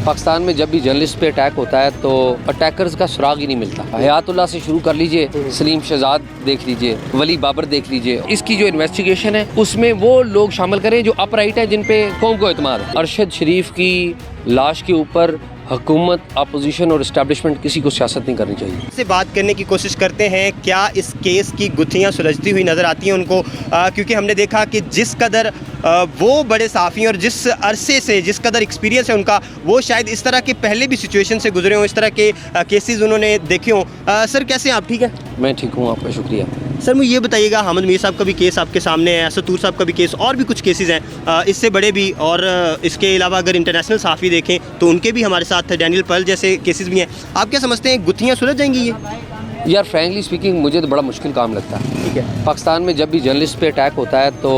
पाकिस्तान में जब भी जर्नलिस्ट पे अटैक होता है तो अटैकर्स का सुराग ही नहीं मिलता। हयातुल्लाह से शुरू कर लीजिए, सलीम शहजाद देख लीजिए, वली बाबर देख लीजिए। इसकी जो इन्वेस्टिगेशन है उसमें वो लोग शामिल करें जो अपराइट है, जिन पे कौम को एतमाद है। अरशद शरीफ की लाश के ऊपर हुकूमत, अपोजिशन और इस्टेब्लिशमेंट किसी को सियासत नहीं करनी चाहिए। से बात करने की कोशिश करते हैं, क्या इस केस की गुत्थियां सुलझती हुई नज़र आती हैं उनको, क्योंकि हमने देखा कि जिस कदर वो बड़े साफ़ी हैं और जिस अरसे से जिस कदर एक्सपीरियंस है उनका, वो शायद इस तरह के पहले भी सिचुएशन से गुजरे हों, इस तरह के केसेस उन्होंने देखे हों। सर कैसे हैं आप? ठीक है, मैं ठीक हूँ, आपका शुक्रिया। सर मुझे ये बताइएगा, हामिद मीर साहब का भी केस आपके सामने है, असद तूर साहब का भी केस, और भी कुछ केसेस हैं इससे बड़े भी, और इसके अलावा अगर इंटरनेशनल साफ़ी देखें तो उनके भी हमारे साथ डैनियल पर्ल जैसे केसेस भी हैं। आप क्या समझते हैं, गुत्थियाँ सुलझ जाएंगी ये? यार फ्रैंकली स्पीकिंग मुझे तो बड़ा मुश्किल काम लगता है। ठीक है, पाकिस्तान में जब भी जर्नलिस्ट पे अटैक होता है तो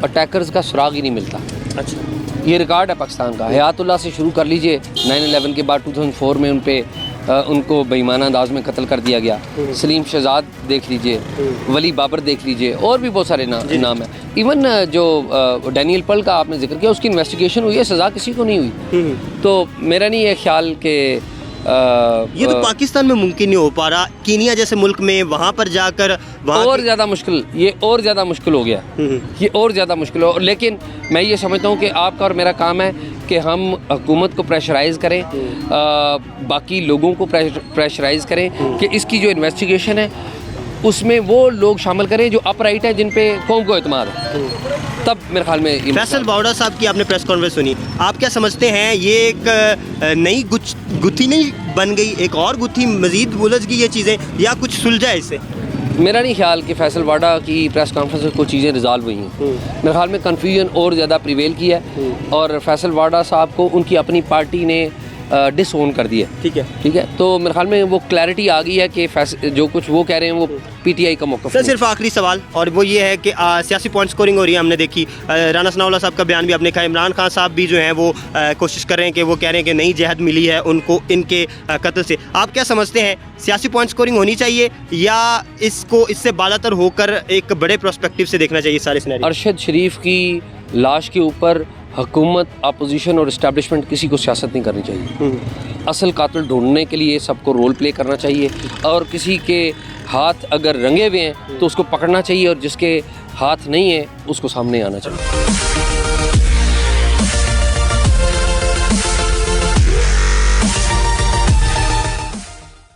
अटैकर्स का सुराग ही नहीं मिलता। अच्छा, ये रिकॉर्ड है पाकिस्तान का। हयातुल्लाह से शुरू कर लीजिए, 9/11 के बाद 2004 में उनको बेईमाना अंदाज में कत्ल कर दिया गया। सलीम शहजाद देख लीजिए, वली बाबर देख लीजिए, और भी बहुत सारे नाम है। इवन जो डैनियल पर्ल का आपने जिक्र किया, उसकी इन्वेस्टिगेशन हुई है, सज़ा किसी को नहीं हुई। तो मेरा नहीं है ख्याल कि ये तो पाकिस्तान में मुमकिन नहीं हो पा रहा। कीनिया जैसे मुल्क में वहाँ पर जाकर और ज़्यादा मुश्किल, ये और ज़्यादा मुश्किल हो गया, ये और ज़्यादा मुश्किल हो। लेकिन मैं ये समझता हूँ कि आपका और मेरा काम है कि हम हुकूमत को प्रेशराइज़ करें, बाकी लोगों को प्रेशराइज़ करें कि इसकी जो इन्वेस्टिगेशन है उसमें वो लोग शामिल करें जो अपराइट है, जिन पे कौम को एतमाद है। तब मेरे ख्याल में फैसल बावड़ा साहब की आपने प्रेस कॉन्फ्रेंस सुनी, आप क्या समझते हैं, ये एक नई गुत्थी नहीं बन गई, एक और गुत्थी मज़ीद उलझ गई ये चीज़ें, या कुछ सुलझा है इससे? मेरा नहीं ख्याल कि फैसल वाडा की प्रेस कॉन्फ्रेंस में कुछ चीज़ें रिजॉल्व हुई हैं। मेरे ख्याल में कन्फ्यूजन और ज़्यादा प्रिवेल की है, और फैसल वाडा साहब को उनकी अपनी पार्टी ने डिसओन कर दिया। ठीक है, ठीक है, तो मेरे ख्याल में वो क्लैरिटी आ गई है कि जो कुछ वो कह रहे हैं वो पीटीआई का मौक़िफ़ सर सिर्फ आखिरी सवाल, और वो ये है कि सियासी पॉइंट स्कोरिंग हो रही है, हमने देखी। राना सनाउल्लाह साहब का बयान भी आपने कहा, इमरान खान साहब भी जो हैं वो कोशिश कर रहे हैं कि वो कह रहे हैं कि नई जहद मिली है उनको इनके कत्ल से। आप क्या समझते हैं, सियासी पॉइंट स्कोरिंग होनी चाहिए या इसको इससे बालातर होकर एक बड़े प्रोस्पेक्टिव से देखना चाहिए सारे सिनेरियो? अरशद शरीफ की लाश के ऊपर हुकूमत, अपोजिशन और इस्टेब्लिशमेंट किसी को सियासत नहीं करनी चाहिए। असल कातिल ढूंढने के लिए सबको रोल प्ले करना चाहिए, और किसी के हाथ अगर रंगे हुए हैं तो उसको पकड़ना चाहिए, और जिसके हाथ नहीं है उसको सामने आना चाहिए।